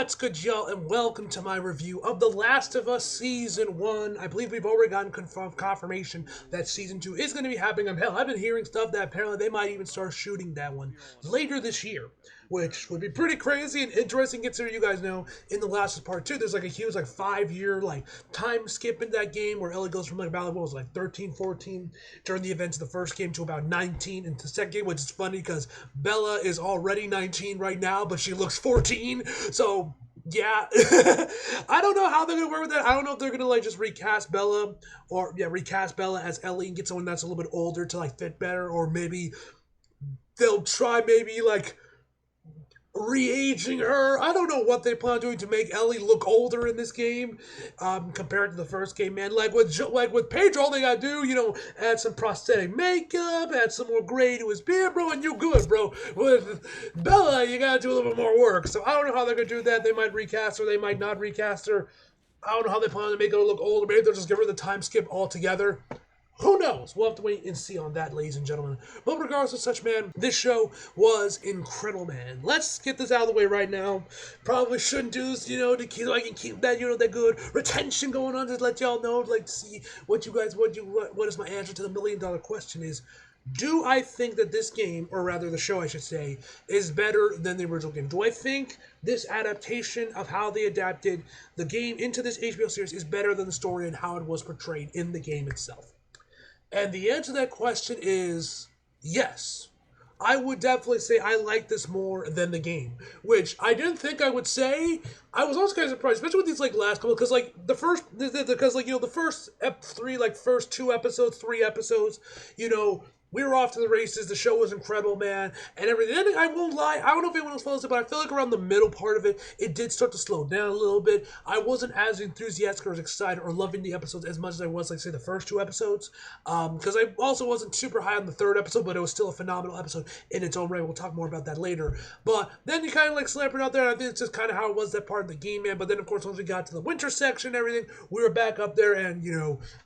What's good, y'all, and welcome to my review of The Last of Us Season 1. I believe we've already gotten confirmation that Season 2 is going to be happening. Hell, I've been hearing stuff that apparently they might even start shooting that one later this year, which would be pretty crazy and interesting considering you guys know in The Last of Us Part 2, there's like a huge 5-year time skip in that game where Ellie goes from about, what was it, 13, 14 during the events of the first game to about 19 in the second game, which is funny because Bella is already 19 right now, but she looks 14, so yeah. I don't know how they're gonna work with that. I don't know if they're gonna just recast Bella recast Bella as Ellie and get someone that's a little bit older to fit better, or maybe they'll try re-aging her. I don't know what they plan on doing to make Ellie look older in this game, compared to the first game, man. Like with Pedro, all they gotta do, add some prosthetic makeup, add some more gray to his beard, bro, and you're good, bro. With Bella, you gotta do a little bit more work. So I don't know how they're gonna do that. They might recast her, they might not recast her. I don't know how they plan to make her look older. Maybe they'll just give her the time skip altogether. Who knows? We'll have to wait and see on that, ladies and gentlemen. But regardless of such, man, this show was incredible, man. Let's get this out of the way right now. Probably shouldn't do this, to keep, I can keep that, that good retention going on, to let y'all know, to see what is my answer to the $1,000,000 question is. Do I think that this game, or rather the show I should say, is better than the original game? Do I think this adaptation of how they adapted the game into this HBO series is better than the story and how it was portrayed in the game itself? And the answer to that question is yes. I would definitely say I like this more than the game, which I didn't think I would say. I was also kind of surprised, especially with these last couple, because the first first 2 episodes, 3 episodes, we were off to the races. The show was incredible, man, and everything. And I won't lie. I don't know if anyone else follows it, but I feel like around the middle part of it, it did start to slow down a little bit. I wasn't as enthusiastic or as excited or loving the episodes as much as I was, say, the first 2 episodes. Because I also wasn't super high on the 3rd episode, but it was still a phenomenal episode in its own right. We'll talk more about that later. But then you kind of slap it out there, and I think it's just kind of how it was that part of the game, man. But then, of course, once we got to the winter section and everything, we were back up there and,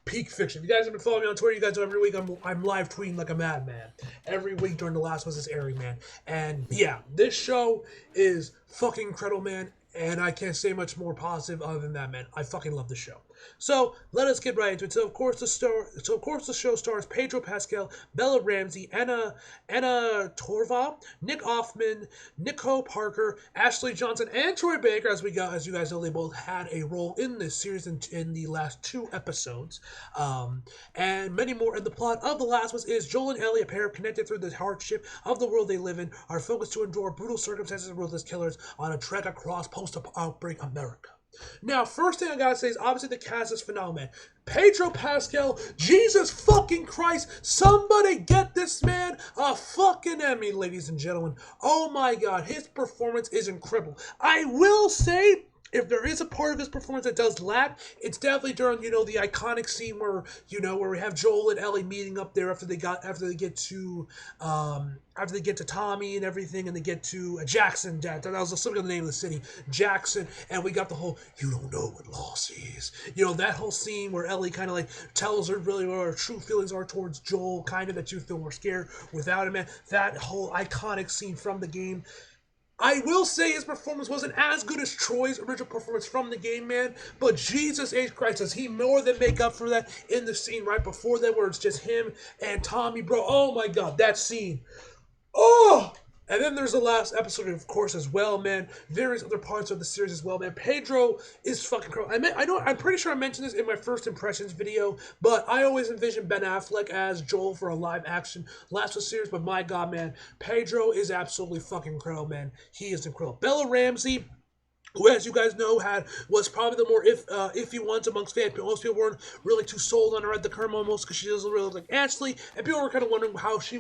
peak fiction. If you guys have been following me on Twitter, you guys know every week I'm live tweeting like a madman. Every week during The Last of Us is airing, man. And yeah, this show is fucking incredible, man. And I can't say much more positive other than that, man. I fucking love the show. So let us get right into it. So of course the show stars Pedro Pascal, Bella Ramsey, Anna Torva, Nick Offerman, Nico Parker, Ashley Johnson, and Troy Baker. As you guys know, they both had a role in this series in the last 2 episodes, and many more. And the plot of The Last of Us is Joel and Ellie, a pair connected through the hardship of the world they live in, are focused to endure brutal circumstances of ruthless killers on a trek across post-outbreak America. Now, first thing I gotta say is obviously the cast is phenomenal, man. Pedro Pascal, Jesus fucking Christ, somebody get this man a fucking Emmy, ladies and gentlemen. Oh my God, his performance is incredible. I will say, if there is a part of his performance that does lack, it's definitely during, the iconic scene where, where we have Joel and Ellie meeting up there after they get to Tommy and everything, and they get to Jackson. That was something of the name of the city, Jackson, and we got the whole "you don't know what loss is." That whole scene where Ellie kind of tells her really what her true feelings are towards Joel, kind of that you feel more scared without him. Man, that whole iconic scene from the game. I will say his performance wasn't as good as Troy's original performance from the game, man. But Jesus H. Christ, does he more than make up for that in the scene right before that where it's just him and Tommy, bro. Oh my God, that scene. Oh! And then there's the last episode, of course, as well, man. Various other parts of the series as well, man. Pedro is fucking cool. I'm pretty sure I mentioned this in my first impressions video, but I always envisioned Ben Affleck as Joel for a live action Last of Us series. But my God, man, Pedro is absolutely fucking incredible, man. He is incredible. Bella Ramsey, who, as you guys know, was probably the more iffy ones amongst fans. Most people weren't really too sold on her at the current moment because she doesn't really look like Ashley, and people were kind of wondering how she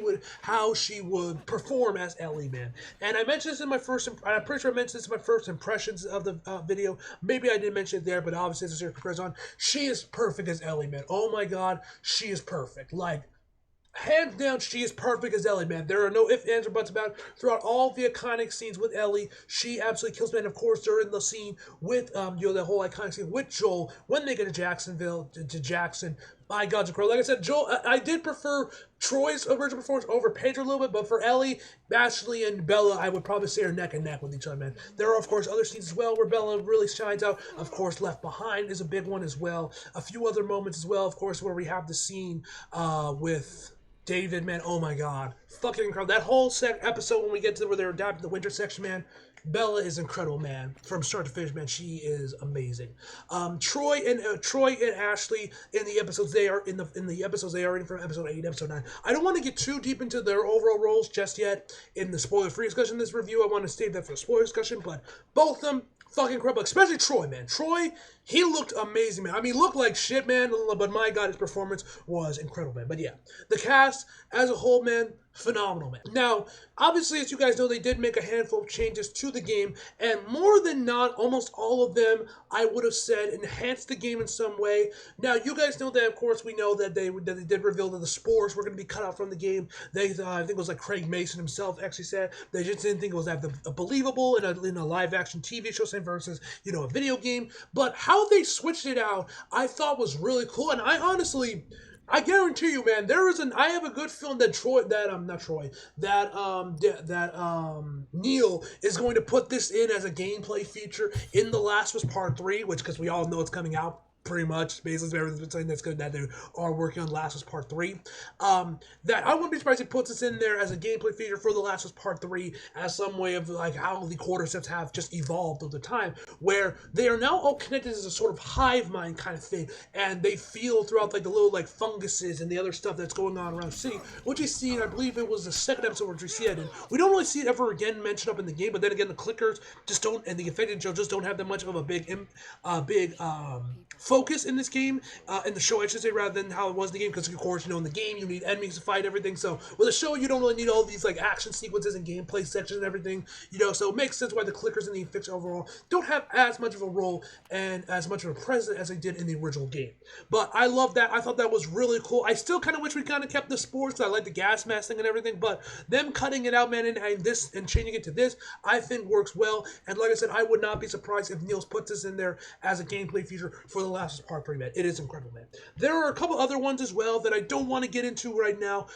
would perform as Ellie, man. And I mentioned this in my first. I'm pretty sure I mentioned this in my first impressions of the video. Maybe I didn't mention it there, but obviously as the series progresses on, she is perfect as Ellie, man. Oh my God, she is perfect. Hands down, she is perfect as Ellie, man. There are no ifs, ands, or buts about it. Throughout all the iconic scenes with Ellie, she absolutely kills, man. Of course, during the scene with, the whole iconic scene with Joel, when they get to Jacksonville, to Jackson, My God, Crow. Like I said, Joel, I did prefer Troy's original performance over Pedro a little bit, but for Ellie, Ashley, and Bella, I would probably say are neck and neck with each other, man. There are, of course, other scenes as well where Bella really shines out. Of course, Left Behind is a big one as well. A few other moments as well, of course, where we have the scene with David, man. Oh my God, fucking incredible! That whole episode when we get to where they're adapting the winter section, man. Bella is incredible, man. From start to finish, man, she is amazing. Troy and Ashley in the episodes they are in the episodes they are in from episode 8, episode 9. I don't want to get too deep into their overall roles just yet in the spoiler-free discussion of this review. I want to save that for the spoiler discussion, but both of them fucking incredible, especially Troy, man. Troy, he looked amazing, man. I mean, looked like shit, man, but my God, his performance was incredible, man. But yeah, the cast as a whole, man, phenomenal, man. Now, obviously, as you guys know, they did make a handful of changes to the game, and more than not, almost all of them, I would have said, enhanced the game in some way. Now, you guys know that, of course, we know that they did reveal that the spores were going to be cut out from the game. They, I think it was like Craig Mason himself actually said, they just didn't think it was that believable in a live-action TV show, same versus, you know, a video game. But how they switched it out, I thought was really cool, and I honestly... I guarantee you, man, I have a good feeling that Neil is going to put this in as a gameplay feature in The Last of Us Part 3, which, because we all know it's coming out pretty much, basically everything's been saying that's good, that they are working on Last of Us Part 3. That I wouldn't be surprised if he puts this in there as a gameplay feature for The Last of Us Part 3 as some way of like how the cordyceps have just evolved over time, where they are now all connected as a sort of hive mind kind of thing, and they feel throughout like the little like funguses and the other stuff that's going on around the city, which we see, and I believe it was the second episode where we see it, and we don't really see it ever again mentioned up in the game, but then again the clickers just don't, and the infected show just don't have that much of a big focus in this game, in the show I should say, rather than how it was in the game, because of course, you know, in the game you need enemies to fight everything, so with a show you don't really need all these like action sequences and gameplay sections and everything, you know, so it makes sense why the clickers and the infected overall don't have as much of a role and as much of a presence as they did in the original game. But I love that. I thought that was really cool. I still kind of wish we kind of kept the spores, because I like the gas mask thing and everything, but them cutting it out, man, and changing it to this, I think works well, and like I said, I would not be surprised if Niels puts this in there as a gameplay feature for The Last of Us Part 3, man. It is incredible, man. There are a couple other ones as well that I don't want to get into right now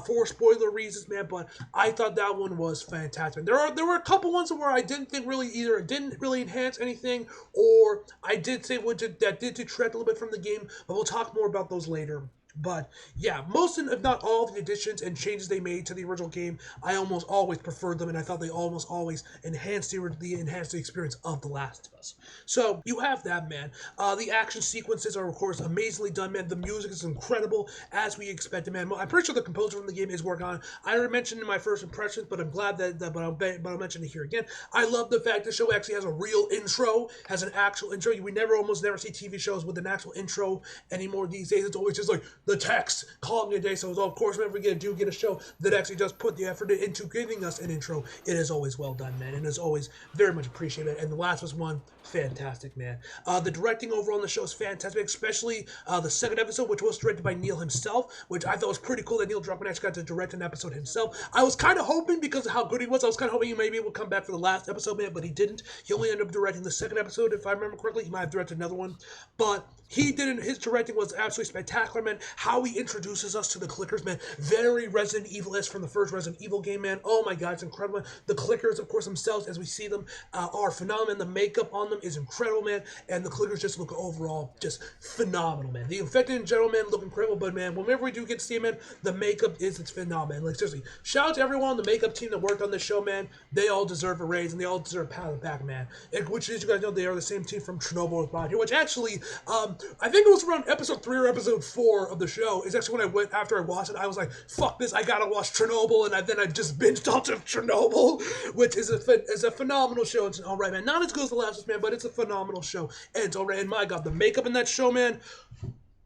for spoiler reasons, man, but I thought that one was fantastic. There were a couple ones where I didn't think really either it didn't really enhance anything, or I did say that did detract a little bit from the game, but we'll talk more about those later. But yeah, most if not all of the additions and changes they made to the original game, I almost always preferred them, and I thought they almost always enhanced the experience of The Last of Us. So you have that, man. The action sequences are of course amazingly done, man. The music is incredible as we expected, man. I'm pretty sure the composer from the game is working on it. I already mentioned in my first impressions, but I'm glad but I'll mention it here again. I love the fact the show actually has a real intro, has an actual intro. We almost never see TV shows with an actual intro anymore these days. It's always just like the text, calling it a day. So of course, whenever we get a show that actually does put the effort into giving us an intro, it is always well done, man, and it's always very much appreciated. And The Last was one, fantastic, man. The directing overall on the show is fantastic, especially the second episode, which was directed by Neil himself, which I thought was pretty cool that Neil Druckmann actually got to direct an episode himself. I was kind of hoping, because of how good he was, I was kind of hoping he maybe would come back for the last episode, man, but he didn't. He only ended up directing the second episode, if I remember correctly. He might have directed another one, but he didn't. His directing was absolutely spectacular, man. How he introduces us to the clickers, man. Very Resident Evil-esque from the first Resident Evil game, man. Oh my God, it's incredible. The clickers, of course, themselves, as we see them, are phenomenal. The makeup on them is incredible, man. And the clickers just look overall just phenomenal, man. The infected in general, man, look incredible. But man, whenever we do get to see it, man, the makeup it's phenomenal, man. Like seriously, shout out to everyone on the makeup team that worked on this show, man. They all deserve a raise and they all deserve a pat on the back, man. And which, as you guys know, they are the same team from Chernobyl with Bond here. Which actually, I think it was around episode 3 or episode 4 of the show. Is actually when after I watched it, I was like, fuck this, I gotta watch Chernobyl, and then I just binged onto Chernobyl, which is a phenomenal show. It's alright, man. Not as good as The Last of Us, man, but it's a phenomenal show. And it's alright, and my God, the makeup in that show, man,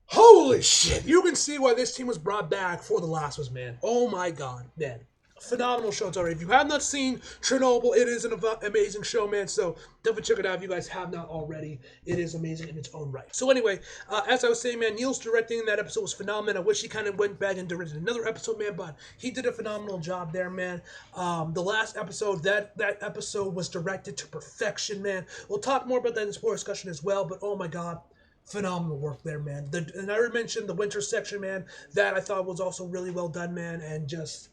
holy shit. You can see why this team was brought back for The Last of Us, man. Oh my God, man. Phenomenal show. It's already. If you have not seen Chernobyl, it is an amazing show, man. So definitely check it out if you guys have not already. It is amazing in its own right. So anyway, as I was saying, man, Neil's directing that episode was phenomenal. I wish he kind of went back and directed another episode, man, but he did a phenomenal job there, man. The last episode, that episode was directed to perfection, man. We'll talk more about that in the spoiler discussion as well, but oh my God. phenomenal work there, man. And I already mentioned the winter section, man. That I thought was also really well done, man. And just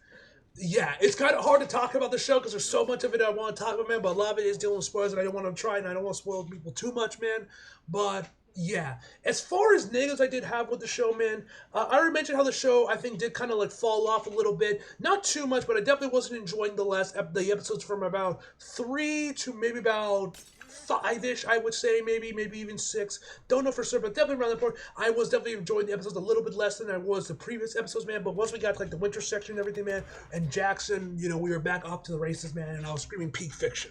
yeah, it's kind of hard to talk about the show because there's so much of it I want to talk about, man. But a lot of it is dealing with spoilers, and I don't want to try, and I don't want to spoil people too much, man. But yeah, as far as negatives I did have with the show, man, I already mentioned how the show I think did kind of like fall off a little bit, not too much, but I definitely wasn't enjoying the episodes from about 3 to maybe about 5-ish, I would say, maybe even 6. Don't know for sure, but definitely around that point, I was definitely enjoying the episodes a little bit less than I was the previous episodes, man. But once we got to like the winter section and everything, man, and Jackson, we were back up to the races, man, and I was screaming peak fiction.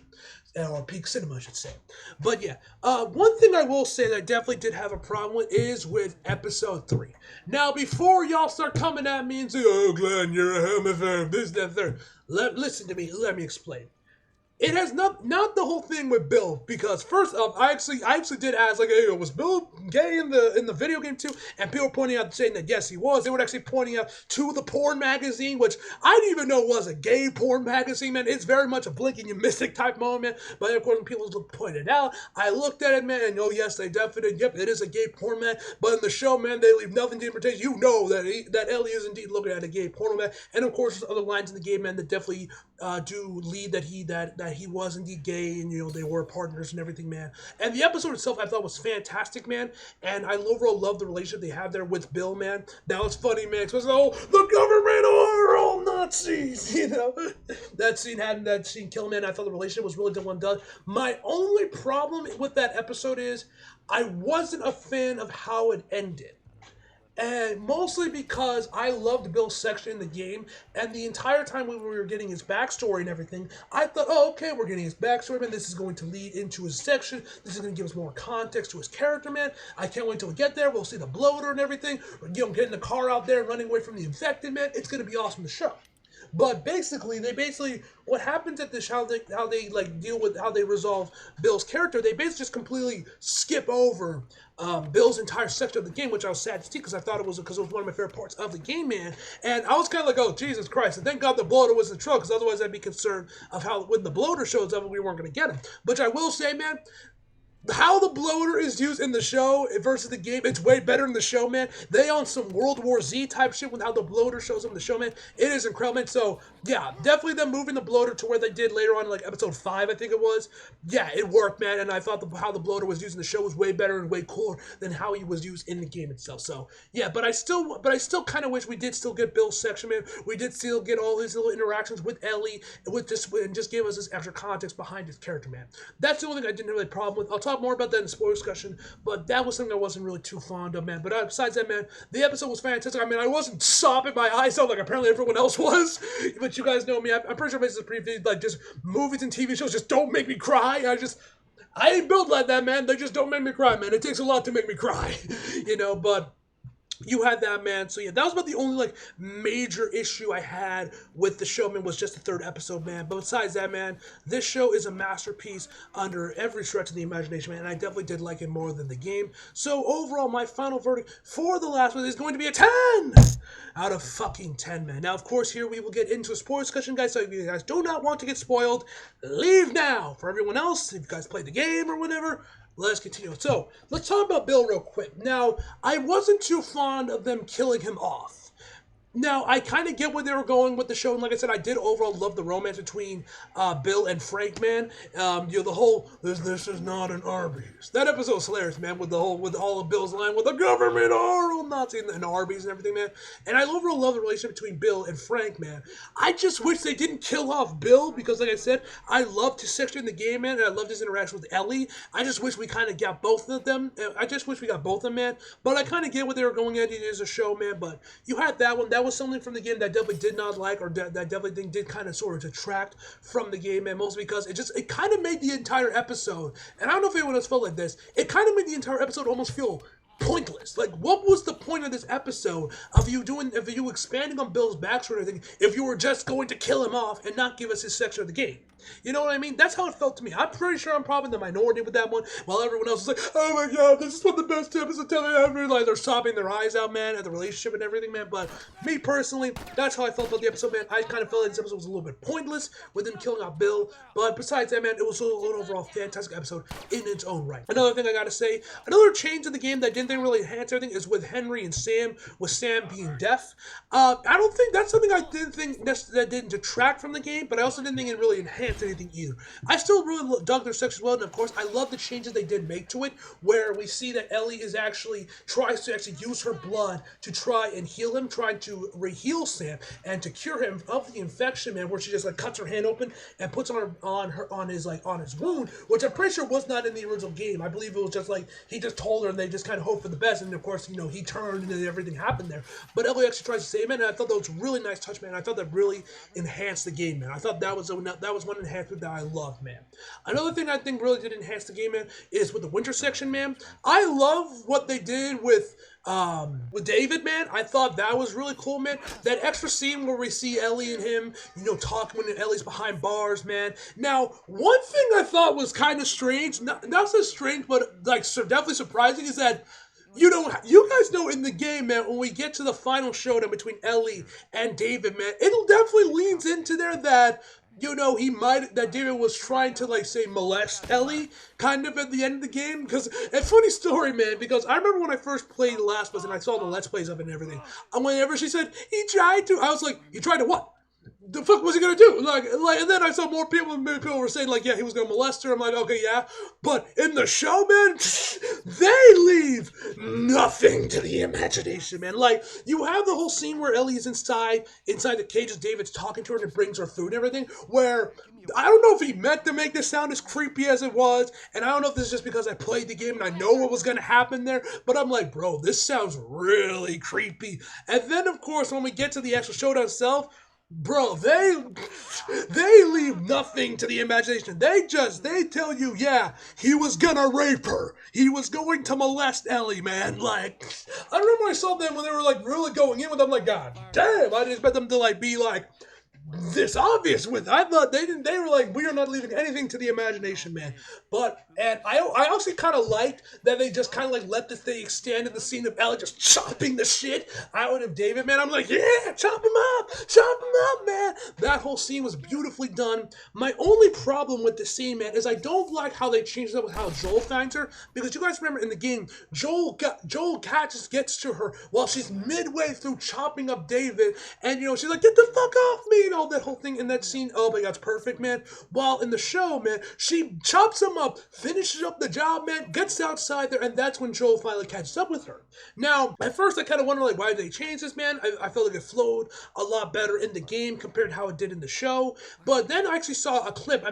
Or peak cinema, I should say. But yeah, one thing I will say that I definitely did have a problem with is with episode 3. Now, before y'all start coming at me and say, "Oh, Glenn, you're a homophobe," this, that, third, listen to me. Let me explain. It has not the whole thing with Bill, because first off, I actually did ask, like, hey, was Bill gay in the video game too? And people were pointing out, saying that yes, he was. They were actually pointing out to the porn magazine, which I didn't even know was a gay porn magazine, man. It's very much a blinking you miss it type moment. But of course, when people pointed out, I looked at it, man, and oh yes, they definitely, yep, it is a gay porn man. But in the show, man, they leave nothing to interpretation. You know that Ellie is indeed looking at a gay porn man, and of course, there's other lines in the game, man, that definitely do lead that he was indeed gay, and they were partners and everything, man. And the episode itself I thought was fantastic, man. And I overall love the relationship they have there with Bill, man. That was funny, man. Because the government are all Nazis, that scene kill, man. I thought the relationship was really well done. My only problem with that episode is I wasn't a fan of how it ended. And mostly because I loved Bill's section in the game, and the entire time when we were getting his backstory and everything, I thought, oh, okay, we're getting his backstory, man. This is going to lead into his section. This is going to give us more context to his character, man. I can't wait till we get there. We'll see the bloater and everything. Getting the car out there, running away from the infected, man. It's going to be awesome to show. But basically, what happens at this, how they like deal with, how they resolve Bill's character, they basically just completely skip over Bill's entire section of the game, which I was sad to see because I thought it was one of my favorite parts of the game, man. And I was kind of like, oh, Jesus Christ. And thank God the bloater was in the truck, because otherwise I'd be concerned of how when the bloater shows up, we weren't going to get him. Which I will say, man, how the bloater is used in the show versus the game, it's way better in the show, man. They on some World War Z type shit with how the bloater shows up in the show, man. It is incredible, man. So, yeah, definitely them moving the bloater to where they did later on, like episode 5, I think it was. Yeah, it worked, man. And I thought how the bloater was used in the show was way better and way cooler than how he was used in the game itself. So, yeah, but I still kind of wish we did still get Bill's section, man. We did still get all his little interactions with Ellie and just gave us this extra context behind his character, man. That's the only thing I didn't really have a problem with. I'll talk more about that in the spoiler discussion, but that was something I wasn't really too fond of, man. But besides that, man, the episode was fantastic. I mean, I wasn't sopping my eyes out like apparently everyone else was, but you guys know me. I'm pretty sure this is pretty like just movies and TV shows just don't make me cry. I ain't built like that, man. They just don't make me cry, man. It takes a lot to make me cry, but you had that, man. So yeah, that was about the only like major issue I had with the show, man, was just the 3rd episode, man. But besides that, man, this show is a masterpiece under every stretch of the imagination, man. And I definitely did like it more than the game. So overall, my final verdict for the last one is going to be a 10 out of fucking 10, man. Now, of course, here we will get into a spoiler discussion, guys. So if you guys do not want to get spoiled, leave now. For everyone else, if you guys played the game or whatever, let's continue. So, let's talk about Bill real quick. Now, I wasn't too fond of them killing him off. Now, I kind of get where they were going with the show, and like I said, I did overall love the romance between Bill and Frank, man. The whole, this is not an Arby's. That episode was hilarious, man, with all of Bill's line, with the government are all Nazi and Arby's and everything, man. And I overall love the relationship between Bill and Frank, man. I just wish they didn't kill off Bill, because like I said, I loved his section in the game, man, and I loved his interaction with Ellie. I just wish we kind of got both of them. I just wish we got both of them, man. But I kind of get what they were going at. It is a show, man, but you had that one. That was something from the game that I definitely did not like, or that definitely did kind of sort of detract from the game, man, mostly because it kind of made the entire episode, and I don't know if anyone else felt like this, it kind of made the entire episode almost feel pointless. Like, what was the point of this episode of you expanding on Bill's backstory and everything if you were just going to kill him off and not give us his section of the game? You know what I mean? That's how it felt to me. I'm pretty sure I'm probably the minority with that one, while everyone else is like, oh my god, this is one of the best episodes ever. Like, they're sobbing their eyes out, man, at the relationship and everything, man. But me personally, that's how I felt about the episode, man. I kind of felt like this episode was a little bit pointless with him killing out Bill. But besides that, man, it was an overall fantastic episode in its own right. Another thing I gotta say, another change in the game that I didn't think really enhanced everything is with Henry and Sam, with Sam being deaf. I don't think that's something I didn't think that didn't detract from the game, but I also didn't think it really enhanced anything either. I still really dug their section as well, and of course, I love the changes they did make to it, where we see that Ellie tries to actually use her blood to try and heal him, trying to re-heal Sam and to cure him of the infection, man. Where she just like cuts her hand open and puts on his wound, which I'm pretty sure was not in the original game. I believe it was just like he just told her, and they just kind of hoped for the best, and of course, he turned and everything happened there. But Ellie actually tries to save him, and I thought that was a really nice touch, man. I thought that really enhanced the game, man. I thought that was one enhancement that I loved, man. Another thing I think really did enhance the game, man, is with the winter section, man. I love what they did with David, man. I thought that was really cool, man. That extra scene where we see Ellie and him, talking when Ellie's behind bars, man. Now, one thing I thought was kind of strange, not so strange, but like definitely surprising, is that you guys know in the game, man, when we get to the final showdown between Ellie and David, man, it definitely leans into there that that David was trying to, like, say, molest Ellie, kind of, at the end of the game. Because, a funny story, man, because I remember when I first played The Last of Us and I saw the Let's Plays of it and everything, and whenever she said, he tried to, I was like, he tried to what? The fuck was he gonna do? Like, and then I saw more people were saying, like, yeah, he was gonna molest her. I'm like, okay, yeah. But in the show, man, they leave nothing to the imagination, man. Like, you have the whole scene where Ellie is inside the cage as David's talking to her and it brings her food and everything, where I don't know if he meant to make this sound as creepy as it was, and I don't know if this is just because I played the game and I know what was gonna happen there, but I'm like, bro, this sounds really creepy. And then, of course, when we get to the actual showdown itself, bro, they leave nothing to the imagination. They tell you, yeah, he was gonna rape her. He was going to molest Ellie, man. Like, I remember when I saw them when they were, like, really going in with them, like, god damn, I didn't expect them to, like, be, like, this obvious with. I thought they were like, we are not leaving anything to the imagination, man. And I also kind of liked that they just kind of like let this thing extend in the scene of Ellie just chopping the shit out of David, man. I'm like, yeah, chop him up, man. That whole scene was beautifully done. My only problem with the scene, man, is I don't like how they changed it with how Joel finds her, because you guys remember in the game, Joel gets to her while she's midway through chopping up David, and she's like, get the fuck off me, and all that whole thing in that scene. Oh my god, it's perfect, man. While in the show, man, she chops him up, finishes up the job, man, gets outside there, and that's when Joel finally catches up with her. Now, at first I kind of wondered, like, why did they change this, man? I felt like it flowed a lot better in the game compared to how it did in the show. But then I actually saw a clip. I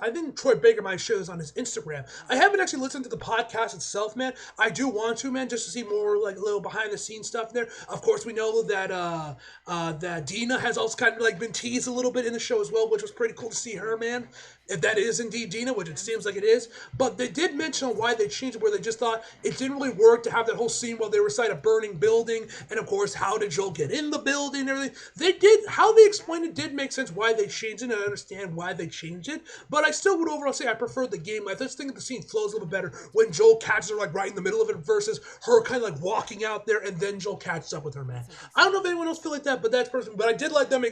think Troy Baker might share this on his Instagram. I haven't actually listened to the podcast itself, man. I do want to, man, just to see more, like, little behind the scenes stuff there. Of course, we know that that Dina has also kind of, like, been teased a little bit in the show as well, which was pretty cool to see her, man. If that is indeed Dina, which it seems like it is. But they did mention why they changed it, where they just thought it didn't really work to have that whole scene while they were inside a burning building. And of course, how did Joel get in the building and everything? How they explained it did make sense why they changed it, and I understand why they changed it. But I still would overall say I prefer the game. I just think the scene flows a little bit better when Joel catches her, like, right in the middle of it versus her kind of like walking out there and then Joel catches up with her, man. I don't know if anyone else feel like that, but that's personal. But I did like them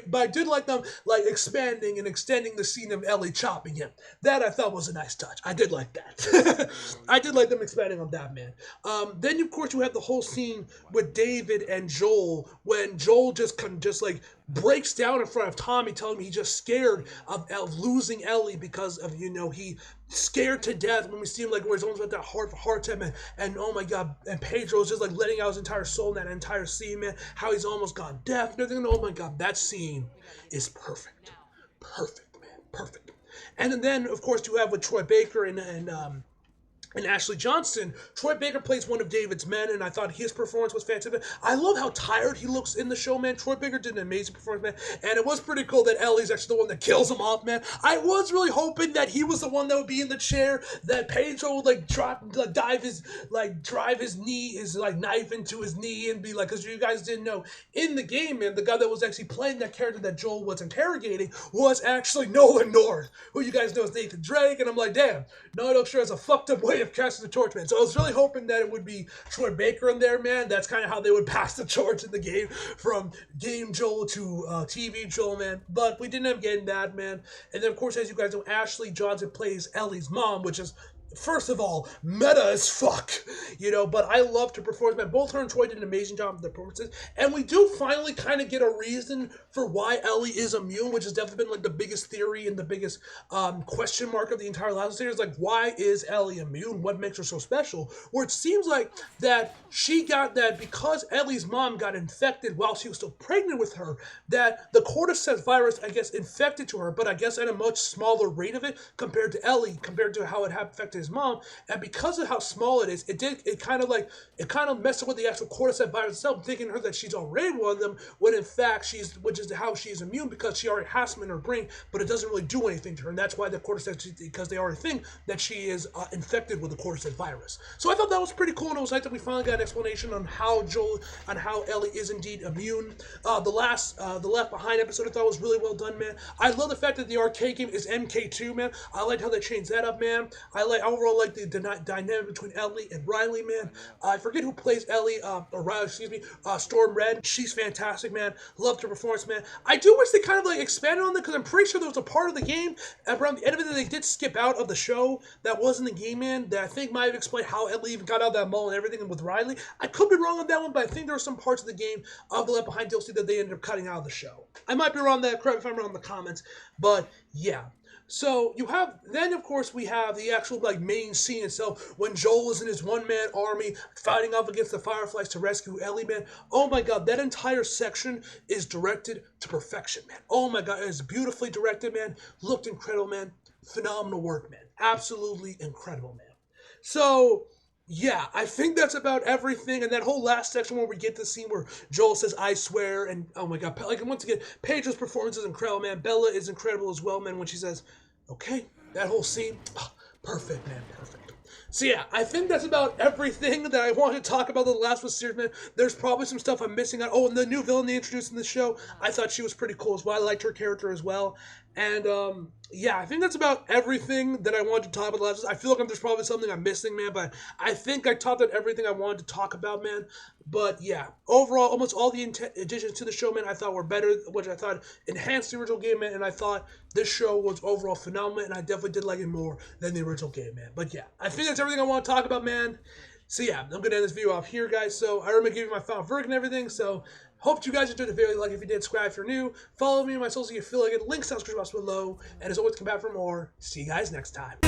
like expanding and extending the scene of Ellie chopping him. That I thought was a nice touch. I did like that. I did like them expanding on that, man. Then of course you have the whole scene with David and Joel when Joel just like breaks down in front of Tommy, telling him he's just scared of losing Ellie because of he scared to death when we see him like where he's almost about that heart attack, man. And oh my god, and Pedro's just like letting out his entire soul in that entire scene, man. How he's almost gone deaf and everything. Oh my god, that scene is perfect, man, perfect. And then of course you have with Troy Baker and and Ashley Johnson. Troy Baker plays one of David's men, and I thought his performance was fantastic. I love how tired he looks in the show, man. Troy Baker did an amazing performance, man. And it was pretty cool that Ellie's actually the one that kills him off, man. I was really hoping that he was the one that would be in the chair, that Pedro would drive his knee, his knife into his knee, and be like, because you guys didn't know, in the game, man, the guy that was actually playing that character that Joel was interrogating was actually Nolan North, who you guys know is Nathan Drake. And I'm like, damn, Nolan sure has a fucked up way of casting the torch, man. So I was really hoping that it would be Troy Baker in there, man. That's kind of how they would pass the torch in the game, from game Joel to TV Joel, man. But we didn't end up getting that, man. And then, of course, as you guys know, Ashley Johnson plays Ellie's mom, which is, first of all, meta as fuck, but I loved her performance, man. Both her and Troy did an amazing job with their performances, and we do finally kind of get a reason for why Ellie is immune, which has definitely been, like, the biggest theory and the biggest question mark of the entire last series. Like, why is Ellie immune? What makes her so special? Where it seems like that she got that because Ellie's mom got infected while she was still pregnant with her, that the cordyceps virus, I guess, infected to her, but I guess at a much smaller rate of it compared to Ellie, compared to how it had affected his mom. And because of how small it is, it kind of messed with the actual cordyceps virus itself, thinking her that she's already one of them, when in fact which is how she's immune, because she already has them in her brain, but it doesn't really do anything to her. And that's why the cordyceps, because they already think that she is infected with the cordyceps virus. So I thought that was pretty cool, and it was nice that we finally got an explanation on how Ellie is indeed immune. The Left Behind episode I thought was really well done, man. I love the fact that the arcade game is MK2, man. I liked how they changed that up, man. I overall like the dynamic between Ellie and Riley, man. I forget who plays Ellie, or Riley, excuse me, Storm Red. She's fantastic, man. Loved her performance, man. I do wish they kind of expanded on that, because I'm pretty sure there was a part of the game around the end of it that they did skip out of the show that was in the game, man, that I think might have explained how Ellie even got out of that mall and everything with Riley. I could be wrong on that one, but I think there are some parts of the game of the Left Behind DLC that they ended up cutting out of the show. I might be wrong there, correct if I'm wrong in the comments, but yeah. So then of course we have the actual main scene itself, when Joel is in his one-man army fighting off against the Fireflies to rescue Ellie, man. Oh my god, that entire section is directed to perfection, man. Oh my god, it is beautifully directed, man. Looked incredible, man. Phenomenal work, man. Absolutely incredible, man. So yeah, I think that's about everything. And that whole last section where we get the scene where Joel says, "I swear," and oh my god, once again, Pedro's performance is incredible, man. Bella is incredible as well, man, when she says, "Okay," that whole scene, perfect, man, perfect. So yeah, I think that's about everything that I wanted to talk about the last one series, man. There's probably some stuff I'm missing out. Oh, and the new villain they introduced in the show, I thought she was pretty cool as well. I liked her character as well. And yeah, I think that's about everything that I wanted to talk about the last. I feel like there's probably something I'm missing, man, but I think I talked about everything I wanted to talk about, man. But yeah, overall, almost all the additions to the show, man, I thought were better, which I thought enhanced the original game, man, and I thought this show was overall phenomenal, and I definitely did like it more than the original game, man. But yeah, I think that's everything I want to talk about, man. So yeah, I'm going to end this video off here, guys. So I remember giving my final verdict and everything, so hope you guys enjoyed the video. Like if you did, subscribe if you're new. Follow me on my socials if you feel like it. Links down in the description box below. And as always, come back for more. See you guys next time.